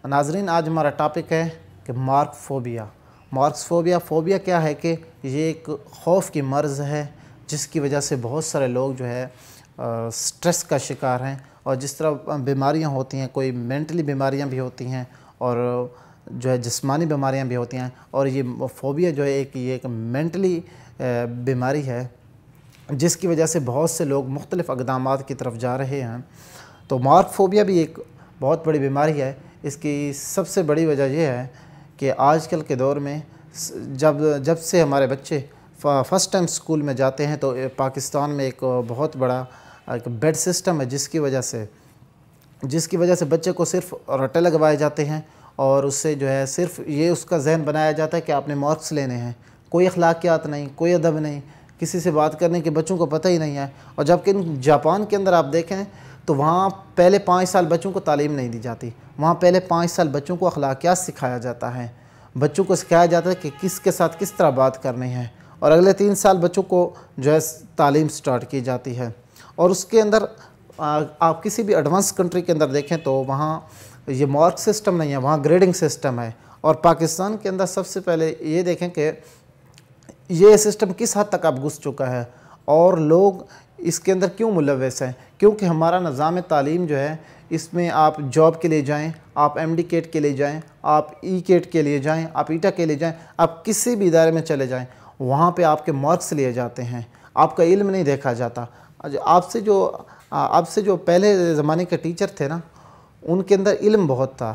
ناظرین آج ہمارا ٹاپک ہے کہ مارکس فوبیا کیا ہے کہ یہ ایک خوف کی مرض ہے جس کی وجہ سے بہت سارے لوگ جو ہے سٹریس کا شکار ہیں، اور جس طرح بیماریاں ہوتی ہیں، کوئی مینٹلی بیماریاں بھی ہوتی ہیں اور جو ہے جسمانی بیماریاں بھی ہوتی ہیں، اور یہ فوبیا جو ہے یہ ایک مینٹلی بیماری ہے جس کی وجہ سے بہت سے لوگ مختلف اقدامات کی طرف جا رہے ہیں۔ تو مارک فوبیا بھی ایک بہت بڑی بیماری ہے۔ اس کی سب سے بڑی وجہ یہ ہے کہ آج کل کے دور میں جب سے ہمارے بچے فرسٹ ٹائم اسکول میں جاتے ہیں تو پاکستان میں ایک بہت بڑا ایک بیڈ سسٹم ہے جس کی وجہ سے بچے کو صرف رٹے لگوائے جاتے ہیں، اور اس سے جو ہے صرف یہ اس کا ذہن بنایا جاتا ہے کہ آپ نے مارکس لینے ہیں، کوئی اخلاقیات نہیں، کوئی ادب نہیں، کسی سے بات کرنے کے بچوں کو پتہ ہی نہیں ہے۔ اور جبکہ جاپان کے اندر آپ دیکھیں تو وہاں پہلے 5 سال بچوں کو تعلیم نہیں دی جاتی، وہاں پہلے 5 سال بچوں کو اخلاقیات سکھایا جاتا ہے، بچوں کو سکھایا جاتا ہے کہ کس کے ساتھ کس طرح بات کرنی ہے، اور اگلے 3 سال بچوں کو جو ہے تعلیم سٹارٹ کی جاتی ہے۔ اور اس کے اندر آپ کسی بھی ایڈوانس کنٹری کے اندر دیکھیں تو وہاں یہ مارک سسٹم نہیں ہے، وہاں گریڈنگ سسٹم ہے۔ اور پاکستان کے اندر سب سے پہلے یہ دیکھیں کہ یہ سسٹم کس حد تک اب گھس چکا ہے اور لوگ اس کے اندر کیوں ملوث ہیں، کیونکہ ہمارا نظام تعلیم جو ہے اس میں آپ جاب کے لیے جائیں، آپ ایم ڈی کیٹ کے لیے جائیں، آپ ای کیٹ کے لیے جائیں، آپ ایٹا کے لیے جائیں، آپ کسی بھی ادارے میں چلے جائیں، وہاں پہ آپ کے مارکس لیے جاتے ہیں، آپ کا علم نہیں دیکھا جاتا۔ آپ سے جو پہلے زمانے کے ٹیچر تھے نا، ان کے اندر علم بہت تھا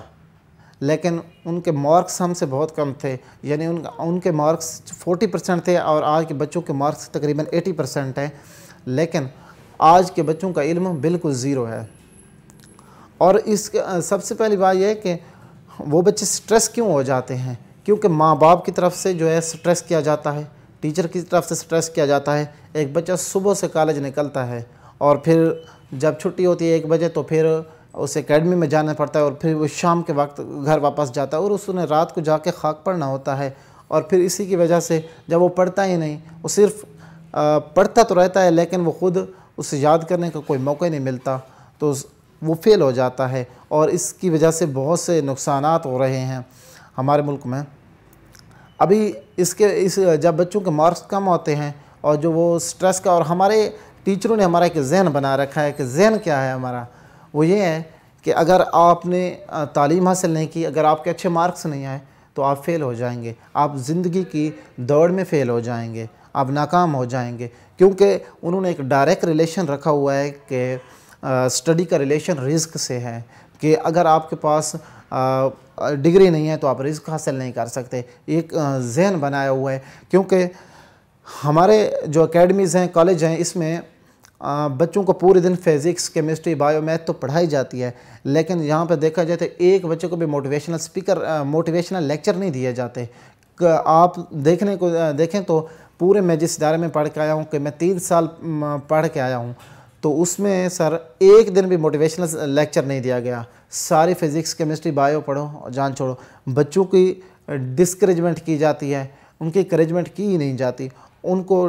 لیکن ان کے مارکس ہم سے بہت کم تھے، یعنی ان کے مارکس 40% تھے اور آج کے بچوں کے مارکس تقریباً 80% ہیں، لیکن آج کے بچوں کا علم بالکل زیرو ہے۔ اور اس سب سے پہلی بات یہ ہے کہ وہ بچے سٹریس کیوں ہو جاتے ہیں، کیونکہ ماں باپ کی طرف سے جو ہے سٹریس کیا جاتا ہے، ٹیچر کی طرف سے سٹریس کیا جاتا ہے۔ ایک بچہ صبح سے کالج نکلتا ہے اور پھر جب چھٹی ہوتی ہے 1 بجے تو پھر اسے اکیڈمی میں جانا پڑتا ہے، اور پھر وہ شام کے وقت گھر واپس جاتا ہے، اور اس نے رات کو جا کے خاک پڑھنا ہوتا ہے، اور پھر اسی کی وجہ سے جب وہ پڑھتا ہی نہیں، وہ صرف پڑھتا تو رہتا ہے لیکن وہ خود اسے یاد کرنے کا کوئی موقع نہیں ملتا، تو وہ فیل ہو جاتا ہے، اور اس کی وجہ سے بہت سے نقصانات ہو رہے ہیں ہمارے ملک میں۔ ابھی جب بچوں کے مارکس کم ہوتے ہیں اور جو وہ سٹریس کا، اور ہمارے ٹیچروں نے ہمارا ایک ذہن بنا رکھا ہے کہ ذہن کیا ہے ہمارا، وہ یہ ہے کہ اگر آپ نے تعلیم حاصل نہیں کی، اگر آپ کے اچھے مارکس نہیں آئے تو آپ فیل ہو جائیں گے، آپ زندگی کی دوڑ میں فیل ہو جائیں گے، آپ ناکام ہو جائیں گے، کیونکہ انہوں نے ایک ڈائریکٹ ریلیشن رکھا ہوا ہے کہ اسٹڈی کا ریلیشن رزق سے ہے، کہ اگر آپ کے پاس ڈگری نہیں ہے تو آپ رزق حاصل نہیں کر سکتے، ایک ذہن بنایا ہوا ہے۔ کیونکہ ہمارے جو اکیڈمیز ہیں، کالج ہیں، اس میں بچوں کو پورے دن فزکس، کیمسٹری، بایو، میتھ تو پڑھائی جاتی ہے، لیکن یہاں پہ دیکھا جائے تو ایک بچے کو بھی موٹیویشنل لیکچر نہیں دیے جاتے۔ آپ دیکھیں تو پورے میں جس ادارے میں پڑھ کے آیا ہوں، کہ میں 3 سال پڑھ کے آیا ہوں، تو اس میں سر ایک دن بھی موٹیویشنل لیکچر نہیں دیا گیا، ساری فزکس، کیمسٹری، بایو پڑھو جان چھوڑو۔ بچوں کی ڈسکریجمنٹ کی جاتی ہے، ان کی انکریجمنٹ کی ہی نہیں جاتی، ان کو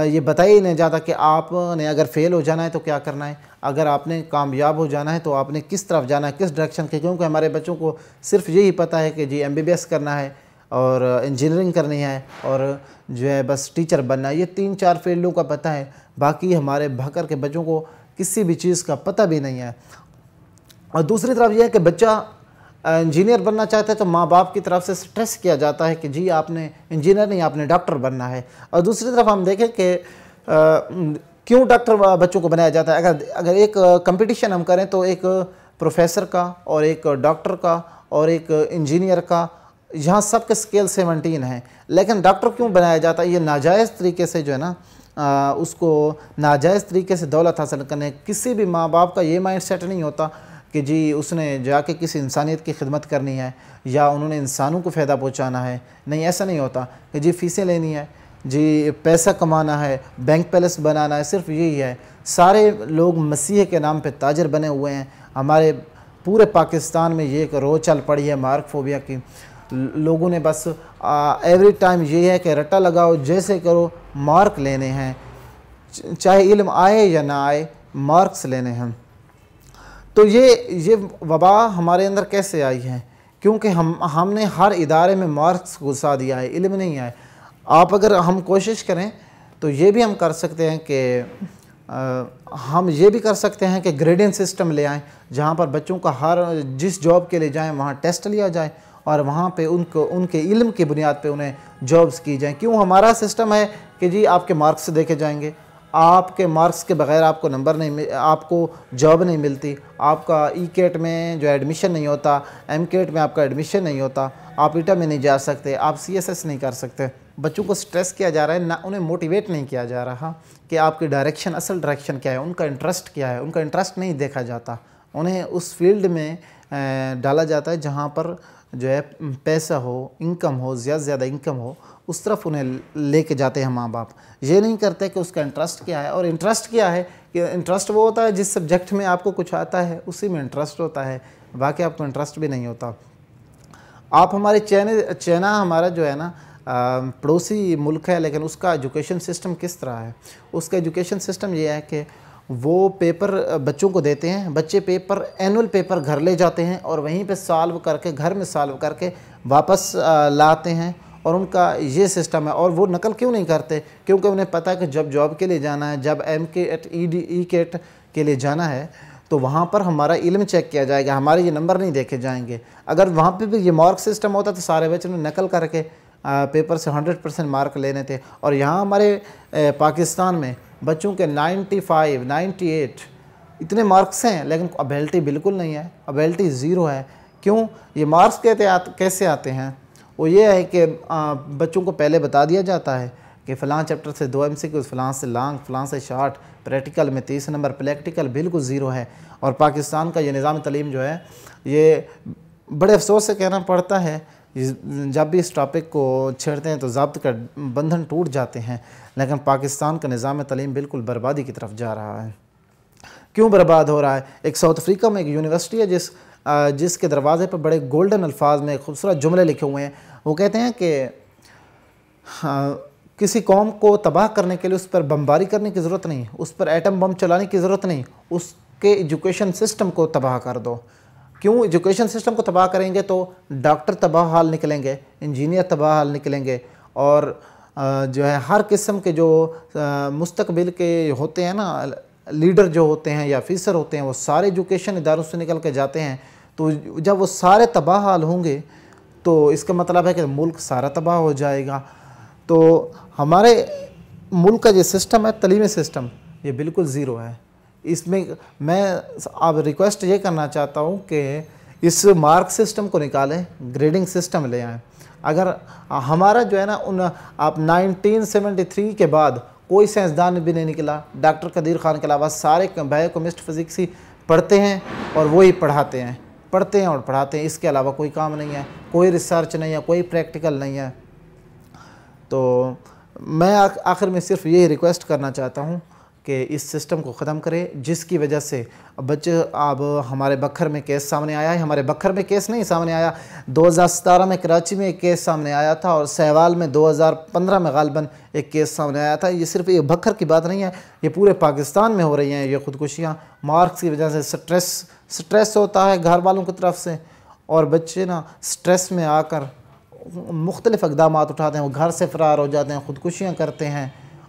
یہ بتایا ہی نہیں جاتا کہ آپ نے اگر فیل ہو جانا ہے تو کیا کرنا ہے، اگر آپ نے کامیاب ہو جانا ہے تو آپ نے کس طرف جانا ہے، کس ڈائریکشن کے، کیونکہ ہمارے بچوں کو صرف یہی پتہ ہے کہ جی MBBS کرنا ہے اور انجینئرنگ کرنی ہے اور جو ہے بس ٹیچر بننا ہے، یہ 3-4 فیلڈوں کا پتہ ہے، باقی ہمارے بھکر کے بچوں کو کسی بھی چیز کا پتہ بھی نہیں ہے۔ اور دوسری طرف یہ ہے کہ بچہ انجینئر بننا چاہتا ہے تو ماں باپ کی طرف سے سٹریس کیا جاتا ہے کہ جی آپ نے انجینئر نہیں، آپ نے ڈاکٹر بننا ہے۔ اور دوسری طرف ہم دیکھیں کہ کیوں ڈاکٹر بچوں کو بنایا جاتا ہے، اگر ایک کمپٹیشن ہم کریں تو ایک پروفیسر کا اور ایک ڈاکٹر کا اور ایک انجینئر کا، یہاں سب کے سکیل 17 ہیں، لیکن ڈاکٹر کیوں بنایا جاتا ہے؟ یہ ناجائز طریقے سے جو ہے نا اس کو ناجائز طریقے سے دولت حاصل کرنے، کسی بھی ماں باپ کا یہ مائنڈ سیٹ نہیں ہوتا کہ جی اس نے جا کے کسی انسانیت کی خدمت کرنی ہے یا انہوں نے انسانوں کو فائدہ پہنچانا ہے، نہیں، ایسا نہیں ہوتا کہ جی فیسیں لینی ہے، جی پیسہ کمانا ہے، بینک بیلنس بنانا ہے، صرف یہی ہے۔ سارے لوگ مسیح کے نام پہ تاجر بنے ہوئے ہیں۔ ہمارے پورے پاکستان میں یہ ایک رو چل پڑی ہے مارک فوبیا کی، لوگوں نے بس ایوری ٹائم یہ ہے کہ رٹا لگاؤ، جیسے کرو، مارک لینے ہیں، چاہے علم آئے یا نہ آئے، مارکس لینے ہیں۔ تو یہ وبا ہمارے اندر کیسے آئی ہے؟ کیونکہ ہم نے ہر ادارے میں مارکس گھسا دیا ہے، علم نہیں ہے۔ آپ اگر ہم کوشش کریں تو یہ بھی ہم کر سکتے ہیں کہ ہم یہ بھی کر سکتے ہیں کہ گریڈنگ سسٹم لے آئیں، جہاں پر بچوں کا جس جاب کے لیے جائیں وہاں ٹیسٹ لیا جائے اور وہاں پہ ان کے علم کی بنیاد پہ انہیں جابز کی جائیں۔ کیوں ہمارا سسٹم ہے کہ جی آپ کے مارکس دیکھے جائیں گے، آپ کے مارکس کے بغیر آپ کو نمبر نہیں، آپ کو جاب نہیں ملتی، آپ کا ای کیٹ میں جو ایڈمیشن نہیں ہوتا، ایم کیٹ میں آپ کا ایڈمیشن نہیں ہوتا، آپ ایٹا میں نہیں جا سکتے، آپ سی ایس ایس نہیں کر سکتے۔ بچوں کو سٹریس کیا جا رہا ہے، نہ انہیں موٹیویٹ نہیں کیا جا رہا کہ آپ کی ڈائریکشن، اصل ڈائریکشن کیا ہے، ان کا انٹرسٹ کیا ہے، ان کا انٹرسٹ نہیں دیکھا جاتا۔ انہیں اس فیلڈ میں ڈالا جاتا ہے جہاں پر جو ہے پیسہ ہو، انکم ہو، زیادہ سے زیادہ انکم ہو، اس طرف انہیں لے کے جاتے ہیں ماں باپ۔ یہ نہیں کرتے کہ اس کا انٹرسٹ کیا ہے، اور انٹرسٹ کیا ہے کہ انٹرسٹ وہ ہوتا ہے جس سبجیکٹ میں آپ کو کچھ آتا ہے اسی میں انٹرسٹ ہوتا ہے، باقی آپ کو انٹرسٹ بھی نہیں ہوتا۔ آپ ہمارے چائنا ہمارا جو ہے نا پڑوسی ملک ہے، لیکن اس کا ایجوکیشن سسٹم کس طرح ہے؟ اس کا ایجوکیشن سسٹم یہ ہے کہ وہ پیپر بچوں کو دیتے ہیں، بچے پیپر اینول پیپر گھر لے جاتے ہیں اور وہیں پہ سالو کر کے، گھر میں سالو کر کے واپس لاتے ہیں، اور ان کا یہ سسٹم ہے۔ اور وہ نقل کیوں نہیں کرتے؟ کیونکہ انہیں پتہ ہے کہ جب جاب کے لیے جانا ہے، جب ایم کیٹ ای کیٹ کے لیے جانا ہے تو وہاں پر ہمارا علم چیک کیا جائے گا، ہمارے یہ نمبر نہیں دیکھے جائیں گے۔ اگر وہاں پہ بھی یہ مارک سسٹم ہوتا تو سارے بچوں نے نقل کر کے پیپر سے 100% مارک لینے تھے، اور یہاں ہمارے پاکستان میں بچوں کے 95 98 اتنے مارکس ہیں، لیکن ابیلٹی بالکل نہیں ہے، ابیلٹی زیرو ہے۔ کیوں؟ یہ مارکس کیسے آتے ہیں؟ وہ یہ ہے کہ بچوں کو پہلے بتا دیا جاتا ہے کہ فلاں چیپٹر سے 2 MCQ، فلاں سے لانگ، فلاں سے شارٹ، پریکٹیکل میں 30 نمبر، پریکٹیکل بالکل زیرو ہے۔ اور پاکستان کا یہ نظام تعلیم جو ہے، یہ بڑے افسوس سے کہنا پڑتا ہے، جب بھی اس ٹاپک کو چھیڑتے ہیں تو ضابط کا بندھن ٹوٹ جاتے ہیں، لیکن پاکستان کا نظام تعلیم بالکل بربادی کی طرف جا رہا ہے۔ کیوں برباد ہو رہا ہے؟ ایک ساؤتھ افریقہ میں ایک یونیورسٹی ہے جس کے دروازے پر بڑے گولڈن الفاظ میں خوبصورت جملے لکھے ہوئے ہیں۔ وہ کہتے ہیں کہ کسی قوم کو تباہ کرنے کے لیے اس پر بمباری کرنے کی ضرورت نہیں، اس پر ایٹم بم چلانے کی ضرورت نہیں، اس کے ایجوکیشن سسٹم کو تباہ کر دو۔ کیوں ایجوکیشن سسٹم کو تباہ کریں گے تو ڈاکٹر تباہ حال نکلیں گے، انجینئر تباہ حال نکلیں گے، اور جو ہے ہر قسم کے جو مستقبل کے ہوتے ہیں نا لیڈر جو ہوتے ہیں یا آفیسر ہوتے ہیں، وہ سارے ایجوکیشن اداروں سے نکل کے جاتے ہیں۔ تو جب وہ سارے تباہ حال ہوں گے تو اس کا مطلب ہے کہ ملک سارا تباہ ہو جائے گا۔ تو ہمارے ملک کا جو سسٹم ہے، تعلیمی سسٹم، یہ بالکل زیرو ہے۔ اس میں میں اب ریکویسٹ یہ کرنا چاہتا ہوں کہ اس مارک سسٹم کو نکالیں، گریڈنگ سسٹم لے آئیں۔ اگر ہمارا جو ہے نا آپ 1973 کے بعد کوئی سائنسدان بھی نہیں نکلا، ڈاکٹر قدیر خان کے علاوہ سارے بایو کیمسٹ فزکس ہی پڑھتے ہیں اور وہی پڑھاتے ہیں اور پڑھاتے ہیں، اس کے علاوہ کوئی کام نہیں ہے، کوئی ریسرچ نہیں ہے، کوئی پریکٹیکل نہیں ہے۔ تو میں آخر میں صرف یہی ریکویسٹ کرنا چاہتا ہوں کہ اس سسٹم کو ختم کرے، جس کی وجہ سے بچے اب ہمارے بکھر میں کیس سامنے آیا ہے، ہمارے بکھر میں کیس نہیں سامنے آیا، 2017 میں کراچی میں ایک کیس سامنے آیا تھا، اور سہوال میں 2015 میں غالباً ایک کیس سامنے آیا تھا۔ یہ صرف یہ بکھر کی بات نہیں ہے، یہ پورے پاکستان میں ہو رہی ہیں یہ خودکشیاں، مارکس کی وجہ سے۔ سٹریس ہوتا ہے گھر والوں کی طرف سے، اور بچے نا سٹریس میں آ کر مختلف اقدامات اٹھاتے ہیں، وہ گھر سے فرار ہو جاتے ہیں، خودکشیاں کرتے ہیں۔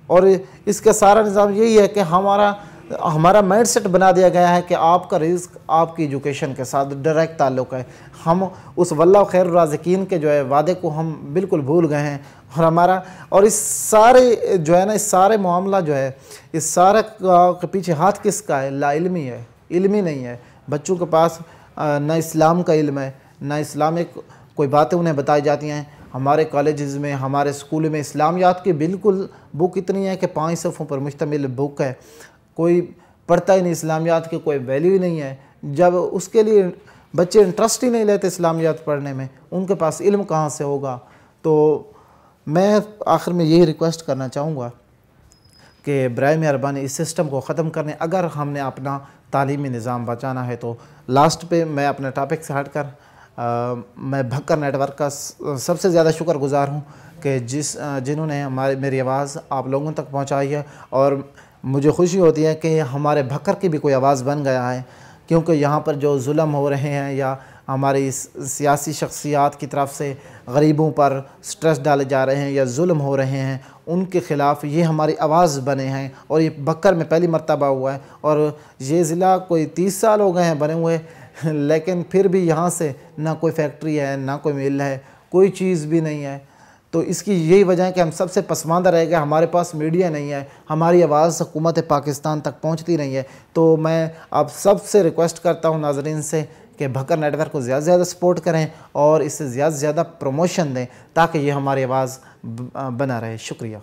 اور اس کا سارا نظام یہی ہے کہ ہمارا مائنڈ سیٹ بنا دیا گیا ہے کہ آپ کا رزق آپ کی ایجوکیشن کے ساتھ ڈائریکٹ تعلق ہے۔ ہم اس واللہ خیر الرازقین کے جو ہے وعدے کو ہم بالکل بھول گئے ہیں، اور اس سارے جو ہے نا، اس سارے معاملہ جو ہے، اس سارے کے پیچھے ہاتھ کس کا ہے؟ لا علمی ہے، علمی نہیں ہے۔ بچوں کے پاس نہ اسلام کا علم ہے، نہ اسلامک کوئی باتیں انہیں بتائی جاتی ہیں۔ ہمارے کالجز میں، ہمارے اسکول میں اسلامیات کی بالکل بک اتنی ہے کہ 5 صفحوں پر مشتمل بک ہے، کوئی پڑھتا ہی نہیں، اسلامیات کی کوئی ویلیو ہی نہیں ہے۔ جب اس کے لیے بچے انٹرسٹ ہی نہیں لیتے اسلامیات پڑھنے میں، ان کے پاس علم کہاں سے ہوگا؟ تو میں آخر میں یہی ریکویسٹ کرنا چاہوں گا کہ برائے مہربانی اس سسٹم کو ختم کرنے، اگر ہم نے اپنا تعلیمی نظام بچانا ہے۔ تو لاسٹ پہ میں اپنے ٹاپک سے ہٹ کر میں بھکر نیٹ ورک کا سب سے زیادہ شکر گزار ہوں کہ جنہوں نے میری آواز آپ لوگوں تک پہنچائی ہے، اور مجھے خوشی ہوتی ہے کہ ہمارے بھکر کی بھی کوئی آواز بن گیا ہے، کیونکہ یہاں پر جو ظلم ہو رہے ہیں یا ہماری سیاسی شخصیات کی طرف سے غریبوں پر سٹریس ڈالے جا رہے ہیں یا ظلم ہو رہے ہیں، ان کے خلاف یہ ہماری آواز بنے ہیں، اور یہ بکر میں پہلی مرتبہ ہوا ہے، اور یہ ضلع کوئی 30 سال ہو گئے ہیں بنے ہوئے، لیکن پھر بھی یہاں سے نہ کوئی فیکٹری ہے، نہ کوئی مل ہے، کوئی چیز بھی نہیں ہے۔ تو اس کی یہی وجہ ہے کہ ہم سب سے پسماندہ رہ گئے، ہمارے پاس میڈیا نہیں ہے، ہماری آواز حکومت پاکستان تک پہنچتی نہیں ہے۔ تو میں آپ سب سے ریکویسٹ کرتا ہوں ناظرین سے کہ بھکر نیٹ ورک کو زیادہ سے زیادہ سپورٹ کریں اور اس سے زیادہ سے زیادہ پروموشن دیں تاکہ یہ ہماری آواز بنا رہے۔ شکریہ۔